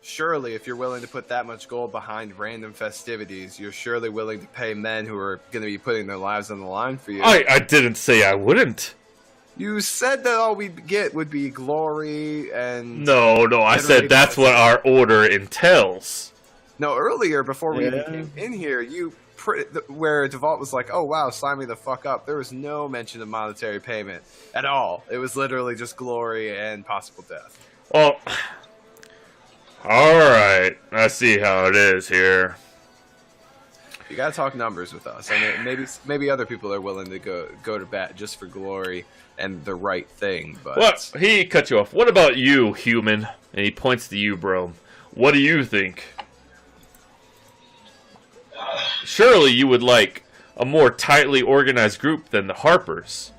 surely if you're willing to put that much gold behind random festivities, you're surely willing to pay men who are going to be putting their lives on the line for you. I didn't say I wouldn't. You said that all we'd get would be glory and... No, I said that's what our order entails. No, earlier, before we even came in here, where DeVault was like, oh wow, sign me the fuck up, there was no mention of monetary payment at all. It was literally just glory and possible death. Well, alright, I see how it is here. You gotta talk numbers with us. I mean, maybe other people are willing to go to bat just for glory and the right thing, but... What? He cut you off. What about you, human? And he points to you, bro. What do you think? Surely you would like a more tightly organized group than the Harpers.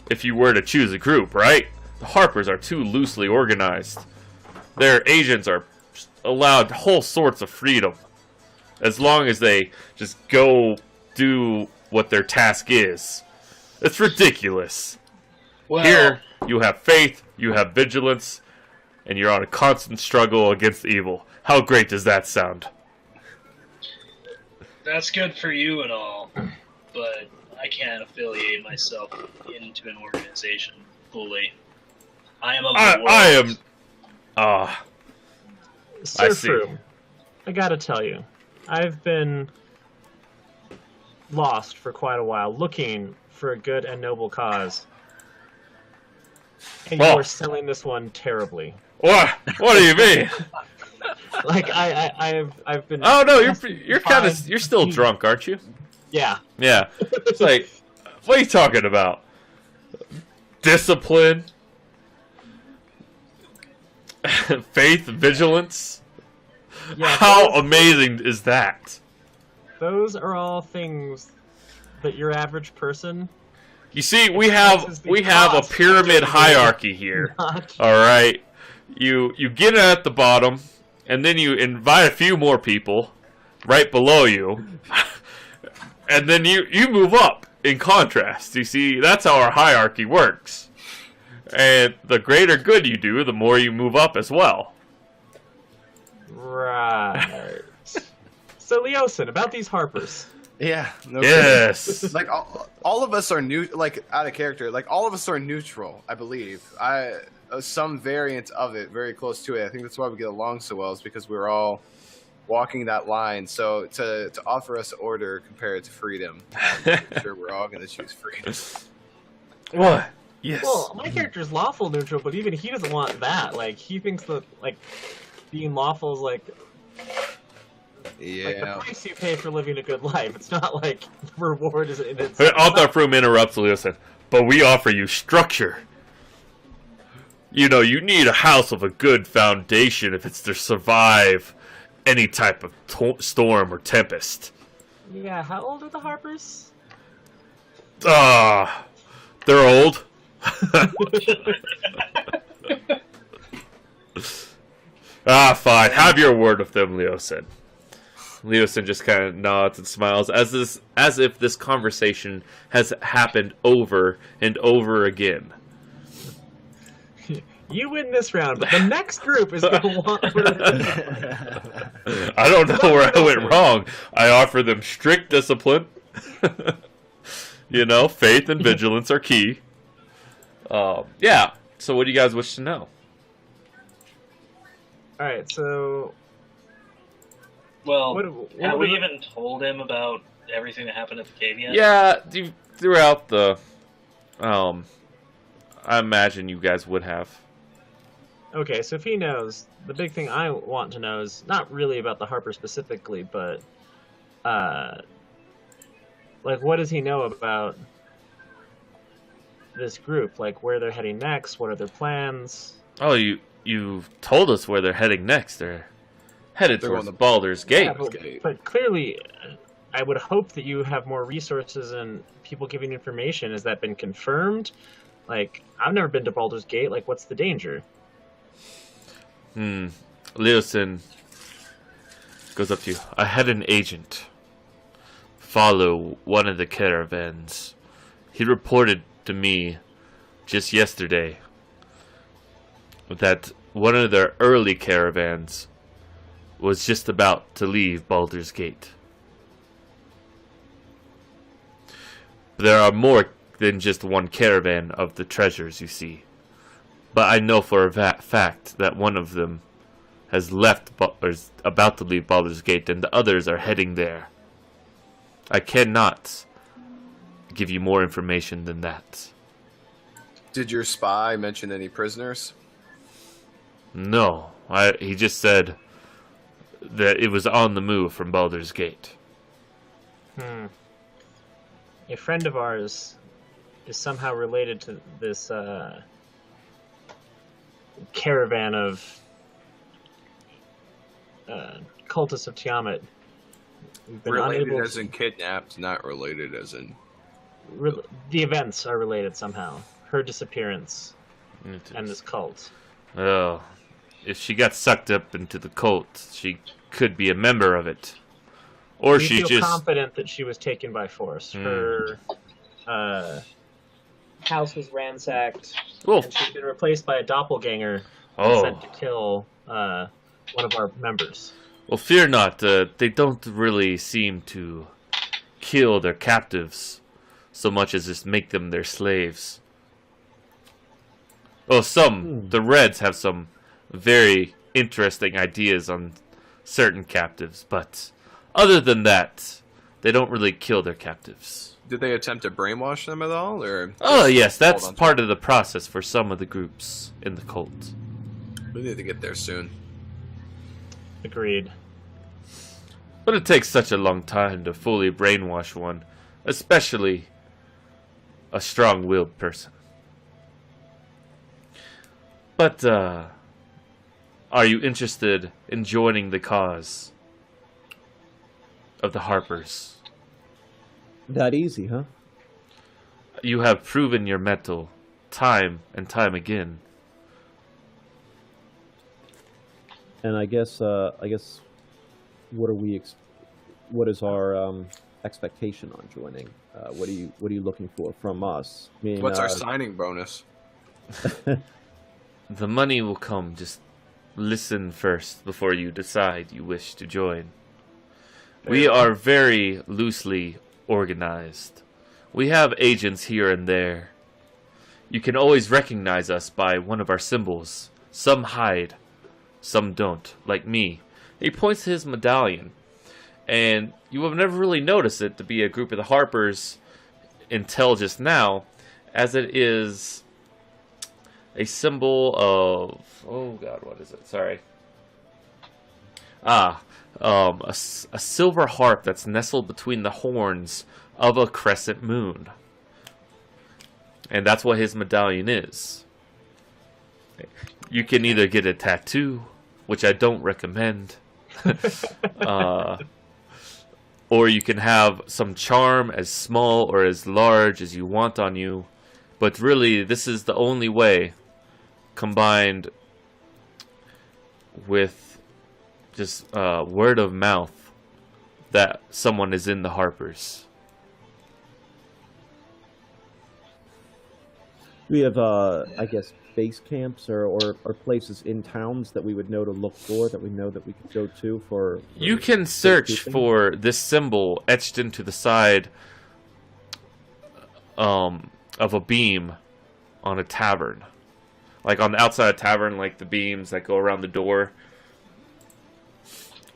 If you were to choose a group, right? The Harpers are too loosely organized. Their agents are allowed whole sorts of freedom. As long as they just go do what their task is. It's ridiculous. Well, here, you have faith, you have vigilance, and you're on a constant struggle against evil. How great does that sound? That's good for you and all, but I can't affiliate myself into an organization fully. I am of the world. I am... Sir Fru, I gotta tell you, I've been lost for quite a while, looking for a good and noble cause. And you are selling this one terribly. What? What do you mean? Like I've been. Oh no, you're still drunk, aren't you? Yeah. Yeah. It's like, what are you talking about? Discipline, faith, vigilance. Yeah, how amazing is that? Those are all things that your average person. You see, we have a pyramid hierarchy here. All right, you get at the bottom, and then you invite a few more people right below you, and then you move up. In contrast, you see, that's how our hierarchy works. And the greater good you do, the more you move up as well. Right. So, Leosin, about these Harpers. Yeah. No yes. Like all of us are new. Like out of character. Like all of us are neutral. I believe. Some variant of it, very close to it. I think that's why we get along so well. Is because we're all walking that line. So to offer us order compared to freedom, I'm sure we're all going to choose freedom. What? Yes. Well, my character's lawful neutral, but even he doesn't want that. Like he thinks that being lawful is like the price you pay for living a good life. It's not like the reward is in itself. Author Froome interrupts Leo. But we offer you structure. You know, you need a house of a good foundation if it's to survive any type of storm or tempest. Yeah, how old are the Harpers? They're old. Fine. Have your word with them, Leosin. Leosin just kind of nods and smiles as if this conversation has happened over and over again. You win this round, but the next group is going to want... I don't know where I went wrong. I offer them strict discipline. You know, faith and vigilance are key. Yeah. So what do you guys wish to know? Alright, so... Well, have we even told him about everything that happened at the cave yet? Yeah, throughout the... I imagine you guys would have. Okay, so if he knows, the big thing I want to know is not really about the Harper specifically, but... what does he know about this group? Like, where they're heading next? What are their plans? Oh, you told us where they're heading next. They're headed towards Baldur's Gate. Yeah, but clearly, I would hope that you have more resources and people giving information. Has that been confirmed? Like, I've never been to Baldur's Gate. Like, what's the danger? Leosin goes up to you. I had an agent follow one of the caravans. He reported to me just yesterday that one of their early caravans was just about to leave Baldur's Gate. There are more than just one caravan of the treasures, you see. But I know for a fact that one of them has left or is about to leave Baldur's Gate, and the others are heading there. I cannot give you more information than that. Did your spy mention any prisoners? No, he just said that it was on the move from Baldur's Gate. A friend of ours is somehow related to this caravan of cultists of Tiamat. We've been Related unable as in kidnapped, not related as in... the events are related somehow. Her disappearance and this cult. Oh, if she got sucked up into the cult, she could be a member of it. Or We she's feel just... confident that she was taken by force. Her house was ransacked, Oh, and she's been replaced by a doppelganger sent to kill one of our members. Well, fear not. They don't really seem to kill their captives so much as just make them their slaves. Oh, the Reds have some very interesting ideas on certain captives, but other than that, they don't really kill their captives. Did they attempt to brainwash them at all, or? Oh, yes, that's Hold on. part of the process for some of the groups in the cult. We need to get there soon. Agreed. But it takes such a long time to fully brainwash one, especially a strong-willed person. But, are you interested in joining the cause of the Harpers? That easy, huh? You have proven your mettle time and time again. And I guess, what are we? What is our expectation on joining? What are you looking for from us? I mean, What's our signing bonus? The money will come. Just listen first before you decide you wish to join. We are very loosely organized. We have agents here and there. You can always recognize us by one of our symbols. Some hide, some don't, like me. He points to his medallion, and you will never really notice it to be a group of the Harpers until just now, as it is a symbol of... oh god, what is it? Sorry. A silver harp that's nestled between the horns of a crescent moon. And that's what his medallion is. You can either get a tattoo, which I don't recommend, or you can have some charm as small or as large as you want on you. But really, this is the only way, combined with just word of mouth, that someone is in the Harpers. we have, I guess, base camps or places in towns that we would know to look for, that we know that we could go to for You can search safekeeping? for this symbol etched into the side of a beam on a tavern. Like on the outside of a tavern, like the beams that go around the door.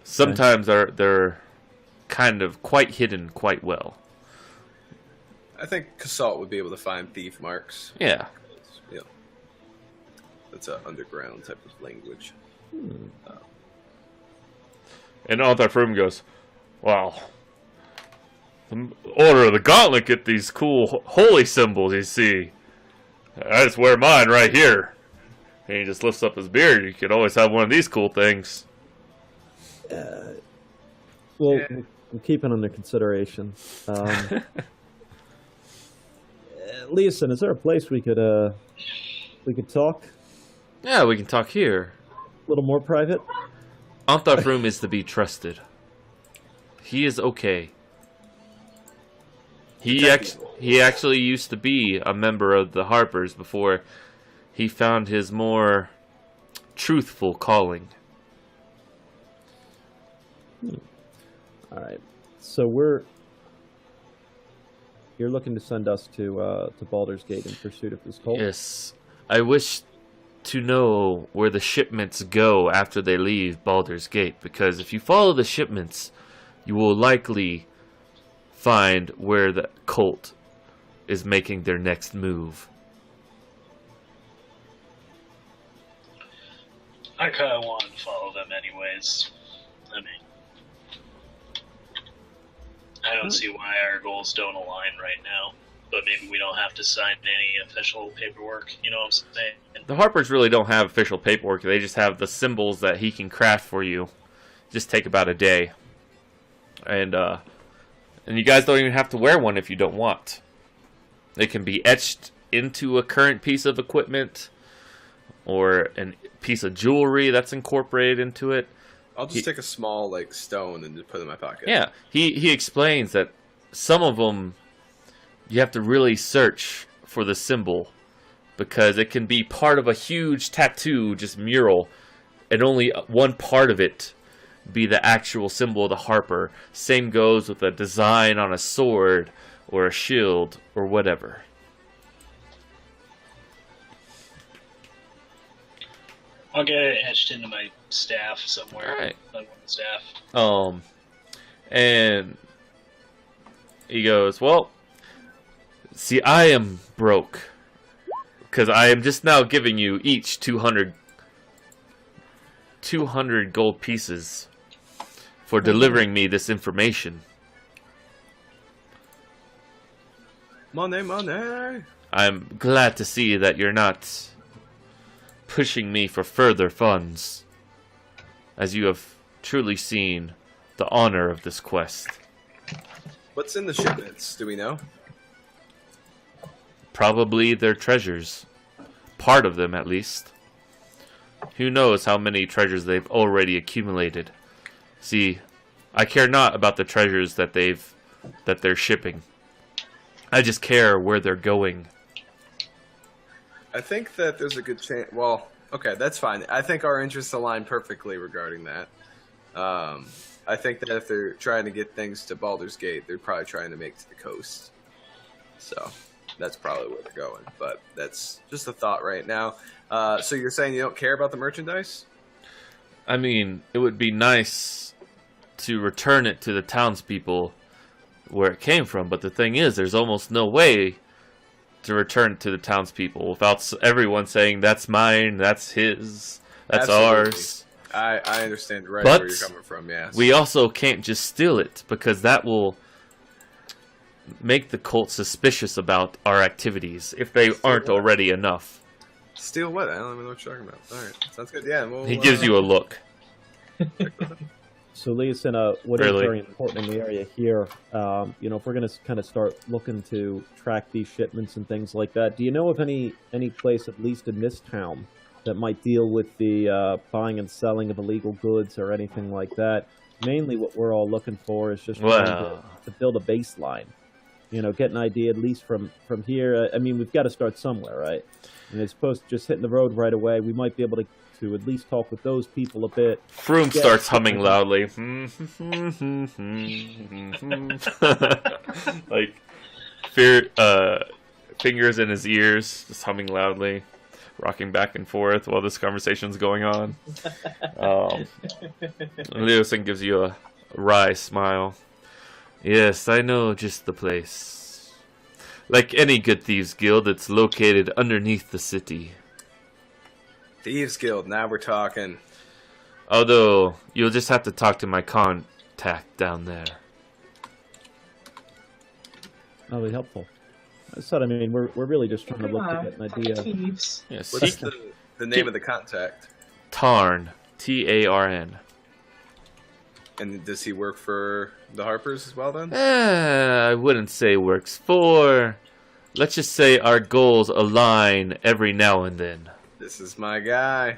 Sometimes they're kind of quite hidden quite well. I think Casalt would be able to find thief marks. Yeah. Yeah. That's an underground type of language. And Arthur Froome goes, "Wow. The Order of the Gauntlet get these cool holy symbols, you see. I just wear mine right here." And he just lifts up his beard. You could always have one of these cool things. Well, we'll keep it under consideration. Leeson, is there a place we could talk Yeah, we can talk here. a little more private? Arthur Froome is to be trusted. He is okay. He actually used to be a member of the Harpers before he found his more truthful calling. All right. So you're looking to send us to Baldur's Gate in pursuit of this cult? Yes. I wish to know where the shipments go after they leave Baldur's Gate, because if you follow the shipments, you will likely find where the cult is making their next move. I kind of want to follow them anyways. I mean, I don't see why our goals don't align right now. But maybe we don't have to sign any official paperwork. You know what I'm saying? The Harpers really don't have official paperwork. They just have the symbols that he can craft for you. Just take about a day. And you guys don't even have to wear one if you don't want. They can be etched into a current piece of equipment or a piece of jewelry that's incorporated into it. I'll just take a small like stone and just put it in my pocket. Yeah, he explains that some of them you have to really search for the symbol because it can be part of a huge tattoo, just mural, and only one part of it be the actual symbol of the Harper. Same goes with a design on a sword or a shield or whatever. I'll get it etched into my staff somewhere. All right. My one staff. And he goes, well, see, I am broke because I am just now giving you each 200 gold pieces for delivering me this information. Money, money. I'm glad to see that you're not pushing me for further funds, as you have truly seen the honor of this quest. What's in the shipments? Do we know? Probably their treasures. Part of them, at least. Who knows how many treasures they've already accumulated. See, I care not about the treasures that they're shipping. I just care where they're going. I think that there's a good chance. Well, okay, that's fine. I think our interests align perfectly regarding that. I think that if they're trying to get things to Baldur's Gate, they're probably trying to make it to the coast. So that's probably where they're going. But that's just a thought right now. So you're saying you don't care about the merchandise? I mean, it would be nice to return it to the townspeople where it came from, but the thing is, there's almost no way to return it to the townspeople without everyone saying, that's mine, that's his, that's Absolutely. Ours. I understand right But where you're coming from, yes. we also can't just steal it, because that will make the cult suspicious about our activities, if they aren't already enough. Steal what? I don't even know what you're talking about. Alright, sounds good. Yeah, we'll, He gives you a look. So, Leeson, what is very important in the area here, if we're going to kind of start looking to track these shipments and things like that, do you know of any place, at least in this town, that might deal with the buying and selling of illegal goods or anything like that? Mainly what we're all looking for is just trying to build a baseline. Get an idea, at least from here. I mean, we've got to start somewhere, right? And as opposed to just hitting the road right away, we might be able to at least talk with those people a bit. Froome starts humming loudly. Like, fingers in his ears, just humming loudly, rocking back and forth while this conversation's going on. Leosin gives you a wry smile. Yes, I know just the place. Like any good thieves guild, it's located underneath the city. Thieves Guild, now we're talking. Although, you'll just have to talk to my contact down there. That'll be helpful. So, I mean, we're really just trying to look to get an idea. Yes, What's the name of the contact? Tarn. Tarn. And does he work for the Harpers as well then? I wouldn't say works for. Let's just say our goals align every now and then. This is my guy.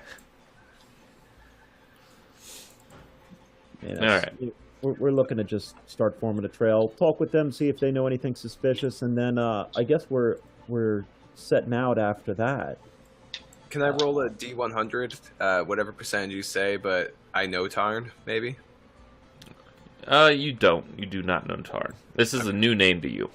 Yeah, All right. We're looking to just start forming a trail, talk with them, see if they know anything suspicious, and then I guess we're setting out after that. Can I roll a D100, whatever percentage you say, but I know Tarn, maybe? You don't. You do not know Tarn. This is a new name to you.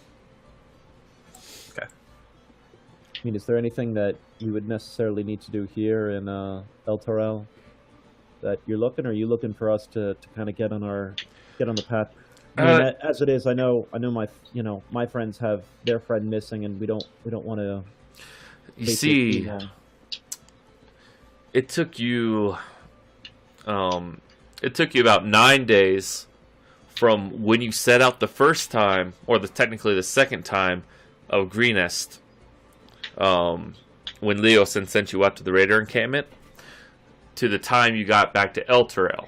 Okay. I mean, is there anything that you would necessarily need to do here in El Torel that you're looking? Or are you looking for us to kind of get on the path? I mean, as it is, I know my friends have their friend missing, and we don't want to. You see, it took you about 9 days from when you set out the first time, or technically the second time, of Greenest, when Leosin sent you up to the Raider encampment, to the time you got back to El Torel.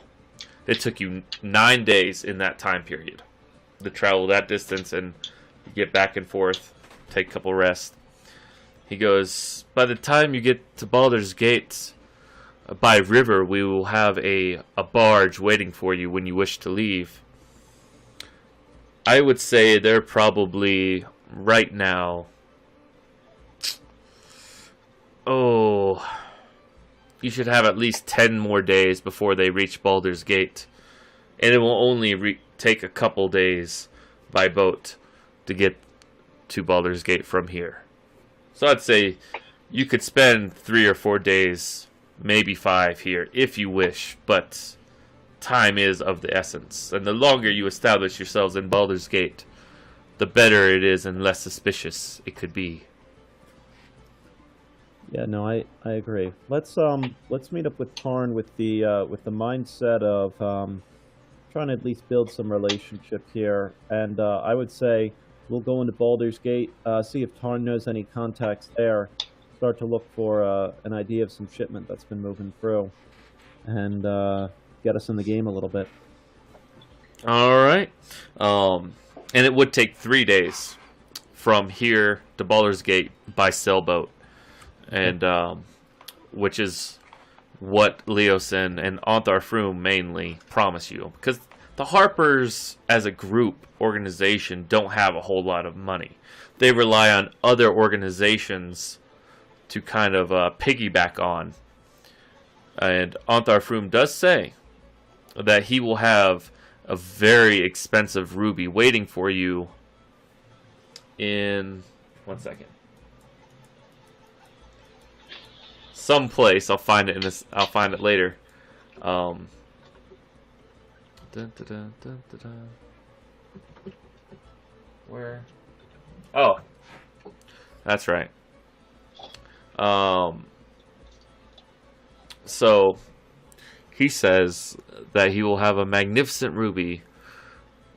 It took you 9 days in that time period to travel that distance and get back and forth, take a couple rests. He goes, by the time you get to Baldur's Gate by river, we will have a barge waiting for you when you wish to leave. I would say they're probably, right now, you should have at least 10 more days before they reach Baldur's Gate. And it will only take a couple days by boat to get to Baldur's Gate from here. So I'd say you could spend 3 or 4 days, maybe 5 here, if you wish. But time is of the essence. And the longer you establish yourselves in Baldur's Gate, the better it is and less suspicious it could be. Yeah, no, I agree. Let's meet up with Tarn with the mindset of trying to at least build some relationship here, and I would say we'll go into Baldur's Gate, see if Tarn knows any contacts there, start to look for an idea of some shipment that's been moving through, and get us in the game a little bit. All right, and it would take 3 days from here to Baldur's Gate by sailboat. And which is what Leosin and Onthar Froome mainly promise you, because the Harpers as a group organization don't have a whole lot of money. They rely on other organizations to kind of piggyback on. And Onthar Froome does say that he will have a very expensive ruby waiting for you in 1 second. Someplace. I'll find it I'll find it later. Where? Oh, that's right. So he says that he will have a magnificent ruby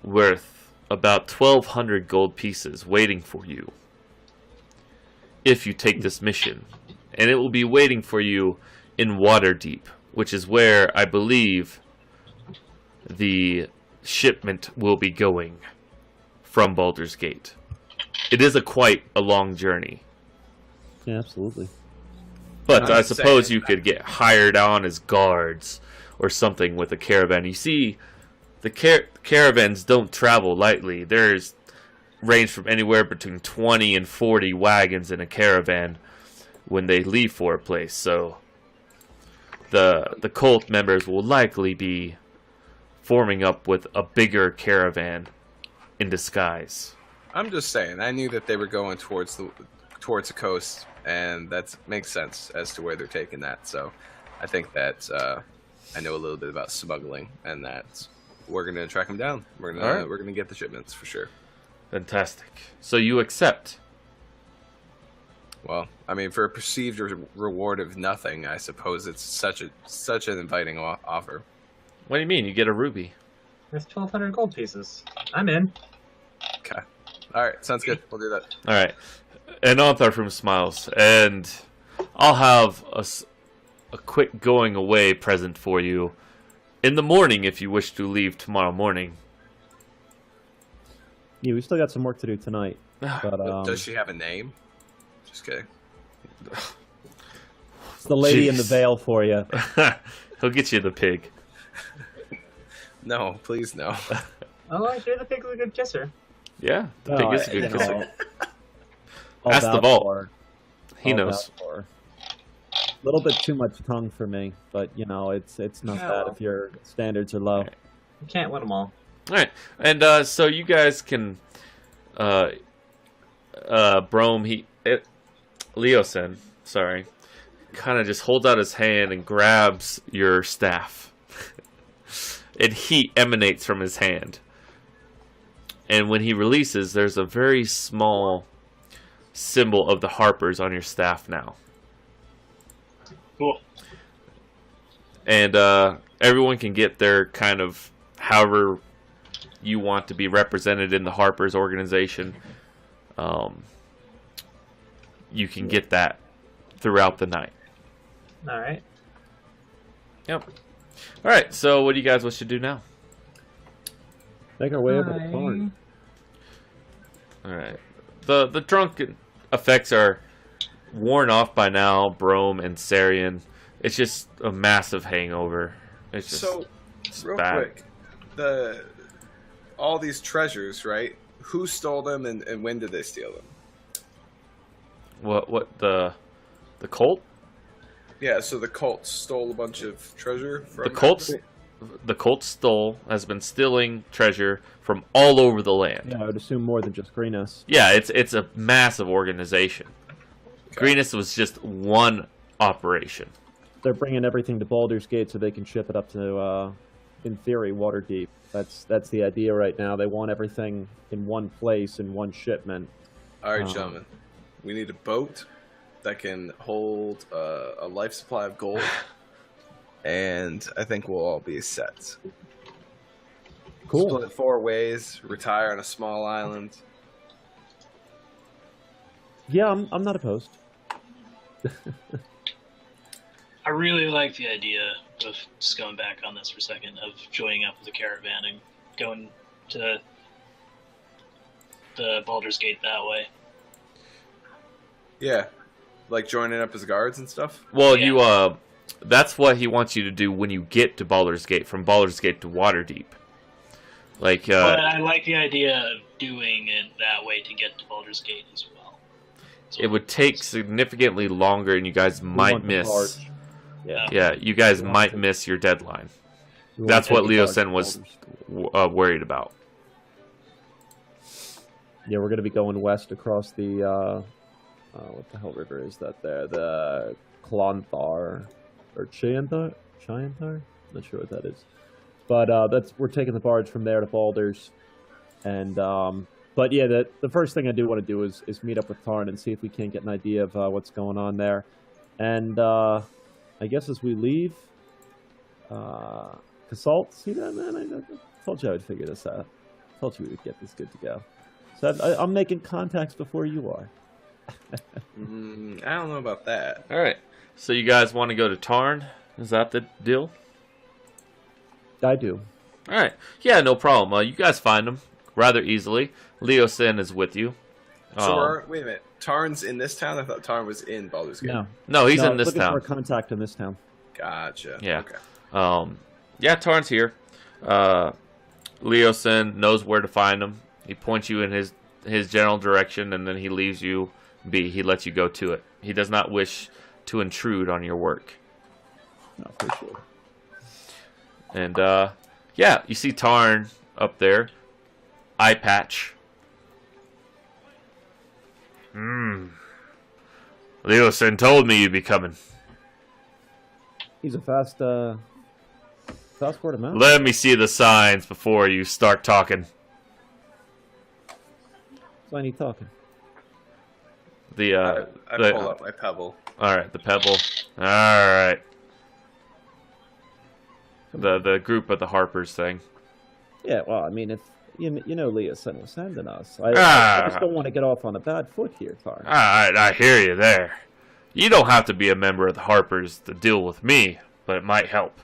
worth about 1,200 gold pieces waiting for you if you take this mission. And it will be waiting for you in Waterdeep, which is where I believe the shipment will be going from Baldur's Gate. It is quite a long journey. Yeah, absolutely. But I suppose you could get hired on as guards or something with a caravan. You see, the caravans don't travel lightly. There's range from anywhere between 20 and 40 wagons in a caravan when they leave for a place, so the cult members will likely be forming up with a bigger caravan in disguise. I'm just saying, I knew that they were going towards the coast, and that makes sense as to where they're taking that. So I think that I know a little bit about smuggling, and that we're gonna track them down. We're gonna get the shipments for sure. Fantastic. So you accept? Well, I mean, for a perceived reward of nothing, I suppose it's such an inviting offer. What do you mean? You get a ruby. There's 1,200 gold pieces. I'm in. Okay. All right. Sounds good. We'll do that. All right. And Onthar Froome smiles, and I'll have a quick going away present for you in the morning if you wish to leave tomorrow morning. Yeah, we still got some work to do tonight. But, does she have a name? Just kidding. It's the lady in the veil for you. He'll get you the pig. No, please no. Oh, I hear the pig's a good kisser. Yeah, the pig is a good kisser. I'll Ask the vouch vault. for her. He knows. Vouch for her. A little bit too much tongue for me, but it's not bad if your standards are low. You can't win them all. All right, and so you guys can, Brome, Leosin, sorry, kind of just holds out his hand and grabs your staff, and heat emanates from his hand. And when he releases, there's a very small symbol of the Harpers on your staff now. Cool. And everyone can get their kind of however you want to be represented in the Harpers organization. You can get that throughout the night. All right. Yep. All right. So, what do you guys wish to do now? Make our way over to Hoard. All right. The drunken effects are worn off by now. Brome and Sarian. It's just a massive hangover. It's just So, it's real bad. quick, all these treasures, right? Who stole them and when did they steal them? What the cult? Yeah, so the cult stole a bunch of treasure from The cult has been stealing treasure from all over the land. Yeah, I would assume more than just Greenus. Yeah, it's a massive organization. Okay. Greenus was just one operation. They're bringing everything to Baldur's Gate so they can ship it up to, in theory, Waterdeep. That's the idea right now. They want everything in one place, in one shipment. All right, gentlemen. We need a boat that can hold a life supply of gold, and I think we'll all be set. Cool. Split 4 ways, retire on a small island. Yeah, I'm not opposed. I really like the idea of just going back on this for a second, of joining up with the caravan and going to the Baldur's Gate that way. Yeah, like joining up as guards and stuff. Well, Yeah. that's what he wants you to do when you get to Baldur's Gate, from Baldur's Gate to Waterdeep. Like, But I like the idea of doing it that way to get to Baldur's Gate as well. So it would take significantly longer, and you guys might want the miss. barge. Yeah. Yeah, you guys We want might to- miss your deadline. We want That's to what take the Leo barge Sen to was Baldur's Gate. worried about. Yeah, we're going to be going west across the, what the hell river is that there? The Clonthar, or Chianthar? Not sure what that is. But we're taking the barge from there to Baldur's. And, but yeah, the first thing I do want to do is meet up with Tarn and see if we can't get an idea of what's going on there. And I guess as we leave, Casalt, see that, man? I told you I would figure this out. I told you we would get this good to go. So I'm making contacts before you are. I don't know about that. All right. So you guys want to go to Tarn? Is that the deal? I do. All right. Yeah, no problem. You guys find him rather easily. Leo Sen is with you. So wait a minute. Tarn's in this town? I thought Tarn was in Baldur's Gate. No, he's No, in this looking town. for a contact in this town. Gotcha. Yeah. Okay. Yeah, Tarn's here. Leo Sen knows where to find him. He points you in his general direction, and then he leaves you be. He lets you go to it. He does not wish to intrude on your work. No, for sure. And, yeah, you see Tarn up there. Eye patch. Leo Sen told me you'd be coming. He's a fast word of mouth. Let me see the signs before you start talking. Why ain't he talking? The I the- pull up my pebble. all right, the pebble. All right, the group of the Harpers thing. Yeah, well, I mean, if you know Leah was sending us. I just don't want to get off on a bad foot here, Tar. All right, I hear you there. You don't have to be a member of the Harpers to deal with me, but it might help.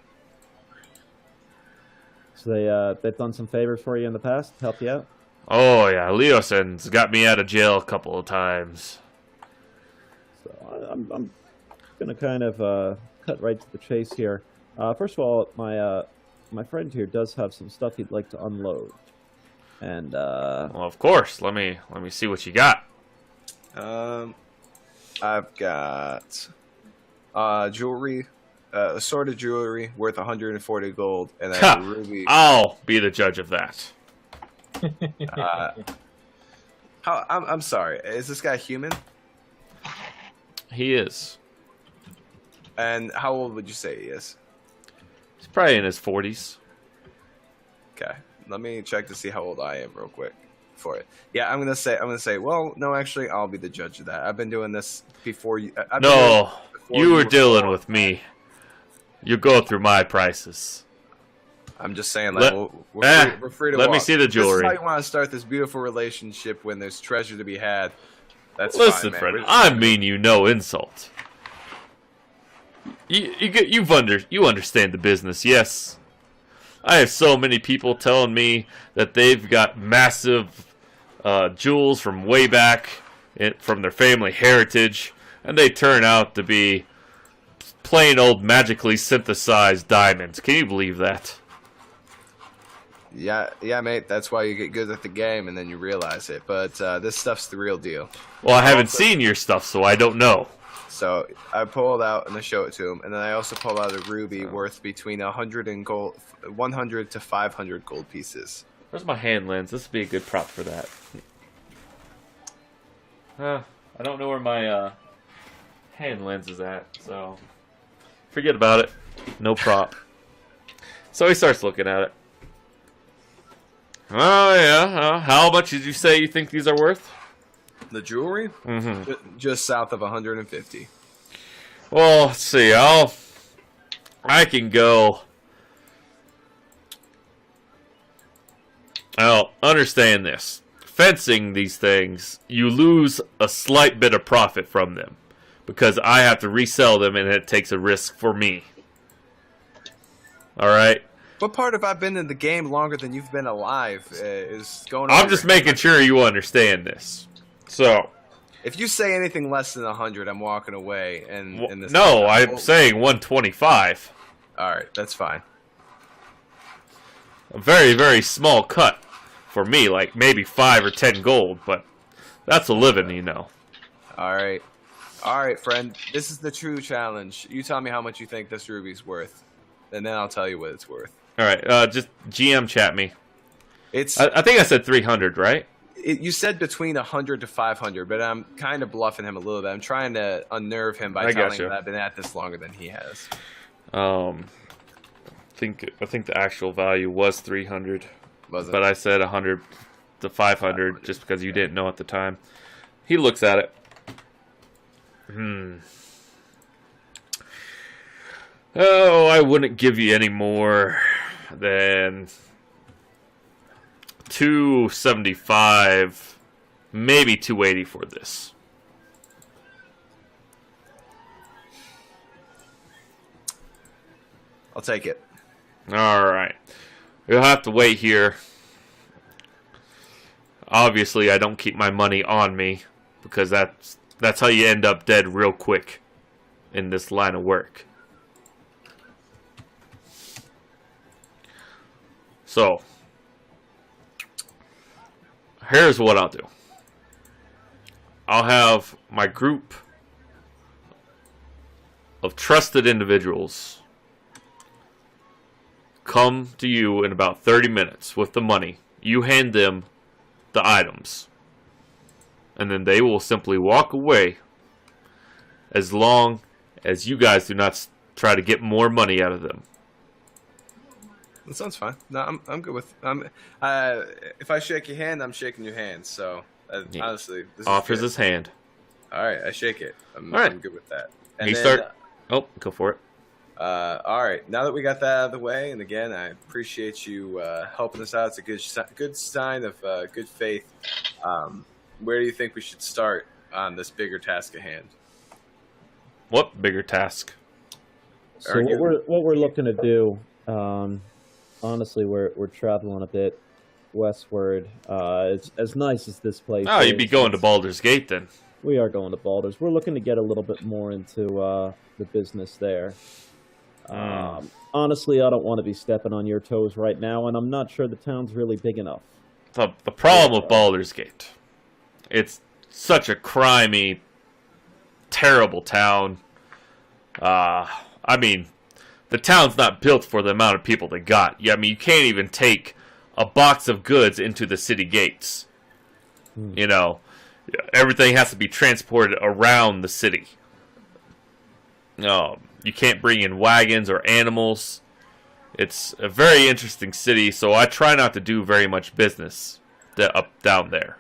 So they've done some favors for you in the past, helped you out. Oh yeah, Leosen's got me out of jail a couple of times. So I'm gonna kind of cut right to the chase here. First of all, my friend here does have some stuff he'd like to unload, and Well, of course. Let me see what you got. I've got jewelry, assorted jewelry worth 140 gold, and then a ruby. I'll be the judge of that. I'm sorry. Is this guy human? He is. And how old would you say he is? He's probably in his 40s. Okay, let me check to see how old I am real quick for it. Yeah, I'm gonna say. Well, no, actually, I'll be the judge of that. I've been doing this before you. No, you were dealing with me. You go through my prices. I'm just saying, like, we're free to let walk. me see the jewelry. This is how you want to start this beautiful relationship when there's treasure to be had. That's Listen, fine, friend, I mean you no insult. You understand the business, yes? I have so many people telling me that they've got massive jewels from way back from their family heritage, and they turn out to be plain old magically synthesized diamonds. Can you believe that? Yeah, mate. That's why you get good at the game, and then you realize it. But this stuff's the real deal. Well, I haven't seen your stuff, so I don't know. So I pull it out and I show it to him, and then I also pull out a ruby worth between 100 to 500 gold pieces. Where's my hand lens? This would be a good prop for that. I don't know where my hand lens is at, so forget about it. No prop. So he starts looking at it. Oh yeah. How much did you say you think these are worth? The jewelry? Mm-hmm. Just south of 150. Well, let's see. I can go. I'll understand this. Fencing these things, you lose a slight bit of profit from them because I have to resell them, and it takes a risk for me. All right. What part of I've been in the game longer than you've been alive is going on? I'm just making sure you understand this. So, if you say anything less than 100, I'm walking away. And this no, I'm saying 125. All right, that's fine. A very, very small cut for me, like maybe 5 or 10 gold, but that's a living, you know. All right, friend. This is the true challenge. You tell me how much you think this ruby's worth, and then I'll tell you what it's worth. All right, just GM chat me. It's. I think I said 300, right? You said between 100 to 500, but I'm kind of bluffing him a little bit. I'm trying to unnerve him by telling him that I've been at this longer than he has. I think the actual value was 300, Wasn't but I said 100 to 500 just because you didn't know at the time. He looks at it. Oh, I wouldn't give you any more than 275, maybe 280 for this. I'll take it. All right. You'll have to wait here. Obviously, I don't keep my money on me because that's how you end up dead real quick in this line of work. So, here's what I'll do. I'll have my group of trusted individuals come to you in about 30 minutes with the money. You hand them the items. And then they will simply walk away as long as you guys do not try to get more money out of them. That sounds fine. No, I'm good with. If I shake your hand, I'm shaking your hand. So honestly, this offers is his hand. All right, I shake it. I'm good with that. And Oh, go for it. All right. Now that we got that out of the way, and again, I appreciate you helping us out. It's a good sign of good faith. Where do you think we should start on this bigger task at hand? What bigger task? So what we're looking to do, honestly, we're traveling a bit westward. As nice as this place. Oh, you'd be going to Baldur's Gate then. We are going to Baldur's. We're looking to get a little bit more into the business there. Honestly, I don't want to be stepping on your toes right now, and I'm not sure the town's really big enough. The problem with Baldur's Gate, it's such a crimey, terrible town. I mean, the town's not built for the amount of people they got. I mean, you can't even take a box of goods into the city gates. You know, everything has to be transported around the city. You can't bring in wagons or animals. It's a very interesting city, so I try not to do very much business down there.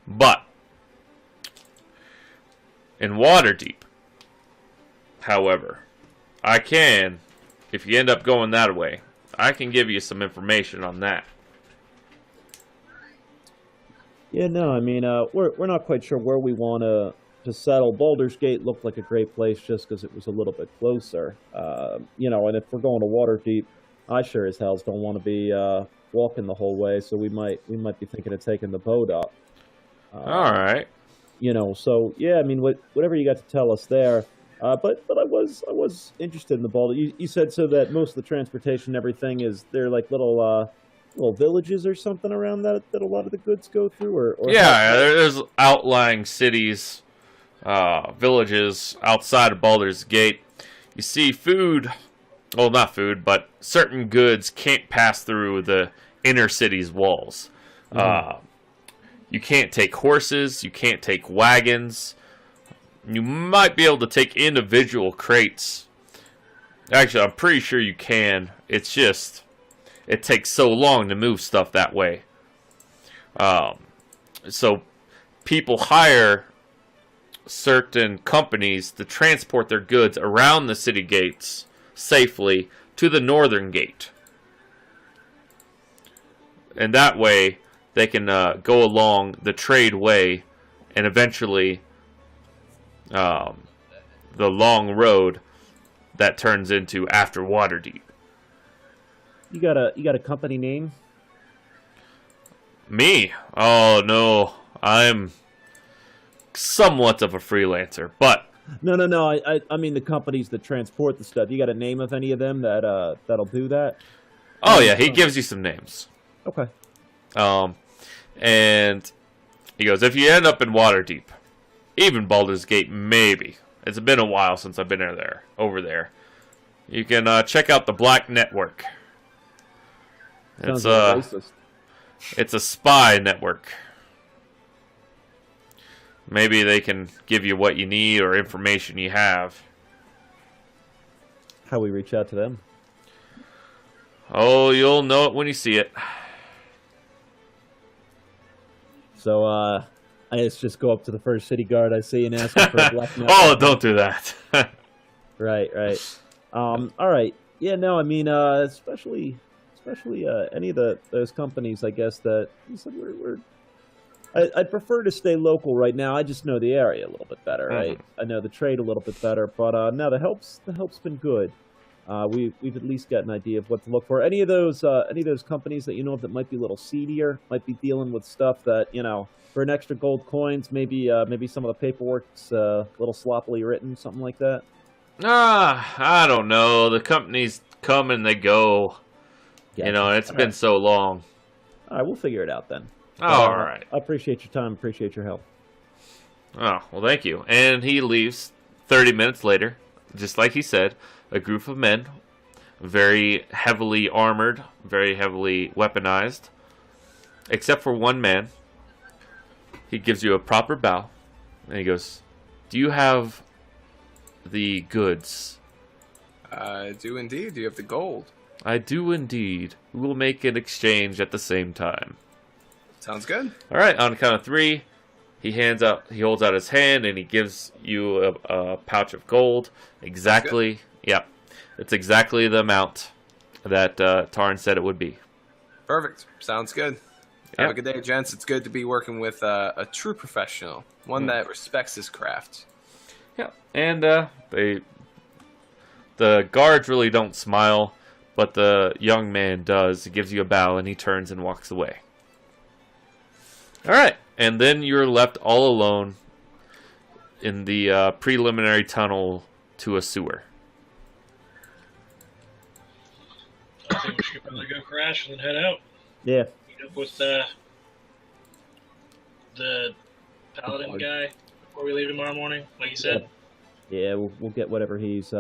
But in Waterdeep, however, I can, if you end up going that way, I can give you some information on that. Yeah, no, I mean, we're not quite sure where we want to settle. Baldur's Gate looked like a great place just because it was a little bit closer. You know, and if we're going to Waterdeep, I sure as hell don't want to be walking the whole way, so we might be thinking of taking the boat up. All right. You know, so yeah, I mean, whatever you got to tell us there. But I was interested in the Baldur. You said so that most of the transportation and everything is they're like little villages or something around that a lot of the goods go through, or yeah, there's outlying cities, villages outside of Baldur's Gate. You see food, well, not food, but certain goods can't pass through the inner city's walls. You can't take horses, you can't take wagons. You might be able to take individual crates. Actually, I'm pretty sure you can. It's just, it takes so long to move stuff that way. So people hire certain companies to transport their goods around the city gates safely to the northern gate. And that way, they can go along the trade way and eventually the long road that turns into after Waterdeep. You got a company name? Me? Oh no, I'm somewhat of a freelancer, but No. I mean the companies that transport the stuff. You got a name of any of them that'll do that? oh yeah, he gives you some names. Okay. And he goes, if you end up in Waterdeep, even Baldur's Gate, maybe. It's been a while since I've been over there. You can check out the Black Network. Sounds like racist. It's a spy network. Maybe they can give you what you need or information you have. How we reach out to them? Oh, you'll know it when you see it. So, I just go up to the first city guard I see and ask him for a black network. Oh, don't do that. Right. All right. Yeah, no, I mean, especially any of those companies, I guess that you said I'd prefer to stay local right now. I just know the area a little bit better, right? I know the trade a little bit better, but no, the help's been good. We've at least got an idea of what to look for. Any of those companies that you know of that might be a little seedier, might be dealing with stuff that, you know, for an extra gold coins, maybe some of the paperwork's a little sloppily written, something like that. I don't know. The companies come and they go. Gotcha. You know, it's been so long. All right, we'll figure it out then. All right. I appreciate your time. Appreciate your help. Oh, well, thank you. And he leaves 30 minutes later, just like he said, a group of men, very heavily armored, very heavily weaponized, except for one man. He gives you a proper bow, and he goes, do you have the goods? I do indeed. Do you have the gold? I do indeed. We will make an exchange at the same time. Sounds good. All right, on the count of 3, he holds out his hand, and he gives you a pouch of gold. Exactly. Yep. It's exactly the amount that Tarn said it would be. Perfect. Sounds good. Have a good day, gents. It's good to be working with a true professional, one that respects his craft. Yeah, and the guards really don't smile, but the young man does. He gives you a bow, and he turns and walks away. All right, and then you're left all alone in the preliminary tunnel to a sewer. I think we should probably go crash and then head out. Yeah. Meet up with the paladin guy before we leave tomorrow morning, like you said. Yeah, we'll get whatever he's.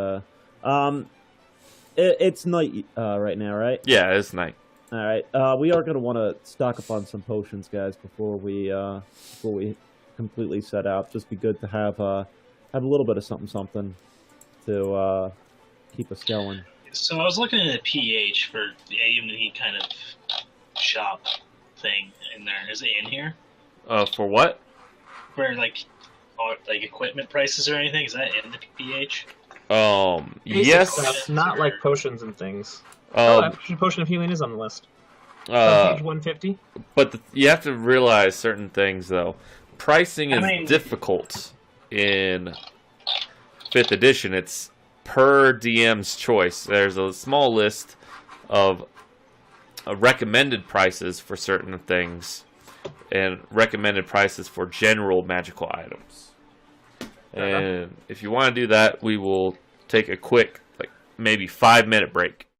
It's night right now, right? Yeah, it's night. All right. We are going to want to stock up on some potions, guys, before we completely set out. Just be good to have a little bit of something to keep us going. So I was looking at a PH for the any kind of shop thing in there. Is it in here? For what? For like equipment prices or anything? Is that in the PH? Basic Yes. stuff, not like potions and things. Um, Actually, potion of healing is on the list. On page 150. But you have to realize certain things, though. Pricing is difficult in 5th edition. It's per DM's choice. There's a small list of recommended prices for certain things and recommended prices for general magical items. And if you want to do that, we will take a quick, maybe 5-minute break.